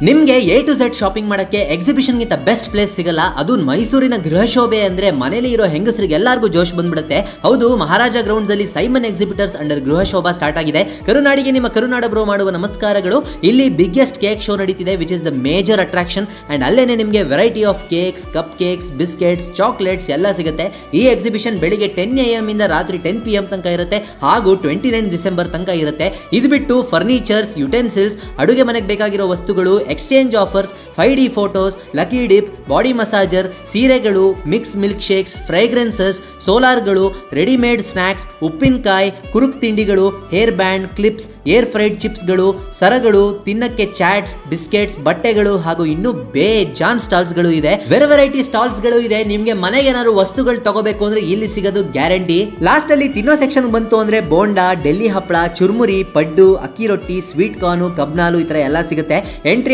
ನಿಮ್ಗೆ A to Z shopping ಮಾಡಕ್ಕೆ exhibition ಗಿಂತ ಬೆಸ್ಟ್ ಪ್ಲೇಸ್ ಸಿಗಲ್ಲ. ಅದು ಮೈಸೂರಿನ ಗೃಹ ಶೋಭೆ ಅಂದ್ರೆ ಮನೇಲಿ ಇರೋ ಹೆಂಗಸರಿಗೆ ಎಲ್ಲರಿಗೂ ಜೋಶ್ ಬಂದ್ಬಿಡುತ್ತೆ. ಹೌದು, ಮಹಾರಾಜ ಗ್ರೌಂಡ್ಸ್ ಅಲ್ಲಿ ಸೈಮನ್ ಎಕ್ಸಿಬಿಟರ್ಸ್ ಅಂಡರ್ ಗೃಹ ಶೋಭಾ ಸ್ಟಾರ್ಟ್ ಆಗಿದೆ. ಕರುನಾಡಿಗೆ ನಿಮ್ಮ ಕರುನಾಡ ಬ್ರೋ ಮಾಡುವ ನಮಸ್ಕಾರಗಳು. ಇಲ್ಲಿ ಬಿಗ್ಗೆಸ್ಟ್ ಕೇಕ್ ಶೋ ನಡೀತಿದೆ, which is the major attraction. And ಅಲ್ಲೇನೆ ನಿಮಗೆ variety of cakes, cupcakes, biscuits, chocolates ಎಲ್ಲ ಸಿಗುತ್ತೆ. ಈ ಎಕ್ಸಿಬಿಷನ್ ಬೆಳಿಗ್ಗೆ 10 AM ಇಂದ ರಾತ್ರಿ 10 PM ತನಕ ಇರುತ್ತೆ, ಹಾಗೂ 29 ಡಿಸೆಂಬರ್ ತನಕ ಇರುತ್ತೆ. ಇದು ಬಿಟ್ಟು ಫರ್ನಿಚರ್ಸ್, ಯುಟೆನ್ಸಿಲ್ಸ್, ಅಡುಗೆ ಮನೆಗೆ ಬೇಕಾಗಿರೋ ವಸ್ತುಗಳು, exchange offers, 5D photos, lucky dip, body massager, ಸೀರೆಗಳು, ಮಿಕ್ಸ್ ಮಿಲ್ಕ್ ಶೇಕ್ಸ್, ಫ್ರೇಗ್ರೆನ್ಸಸ್, ಸೋಲಾರ್ಗಳು, ರೆಡಿಮೇಡ್ ಸ್ನ್ಯಾಕ್ಸ್, ಉಪ್ಪಿನಕಾಯಿ, ಕುರುಕ್ ತಿಂಡಿಗಳು, hair band, clips, air fried ಚಿಪ್ಸ್ಗಳು, ಸರಗಳು, ತಿನ್ನಕ್ಕೆ ಚಾಟ್ಸ್, ಬಿಸ್ಕೆಟ್ಸ್, ಬಟ್ಟೆಗಳು ಹಾಗೂ ಇನ್ನೂ ಬೇಜಾನ್ ಸ್ಟಾಲ್ಸ್ಗಳು ಇದೆ. ವೆರೈಟಿ ಸ್ಟಾಲ್ಸ್ಗಳು ಇದೆ. ನಿಮ್ಗೆ ಮನೆಗೆ ಏನಾದ್ರು ವಸ್ತುಗಳು ತಗೋಬೇಕು ಅಂದ್ರೆ ಇಲ್ಲಿ ಸಿಗೋದು ಗ್ಯಾರಂಟಿ. ಲಾಸ್ಟ್ ಅಲ್ಲಿ ತಿನ್ನೋ ಸೆಕ್ಷನ್ ಬಂತು ಅಂದ್ರೆ ಬೋಂಡಾ, ಡೆಲ್ಲಿ ಹಪ್ಪಳ, ಚುರ್ಮುರಿ, ಪಡ್ಡು, ಅಕ್ಕಿ ರೊಟ್ಟಿ, ಸ್ವೀಟ್ ಕಾರ್ನು, ಕಬ್ನಾಲು ಈ ತರ ಎಲ್ಲ ಸಿಗುತ್ತೆ. ಎಂಟ್ರಿ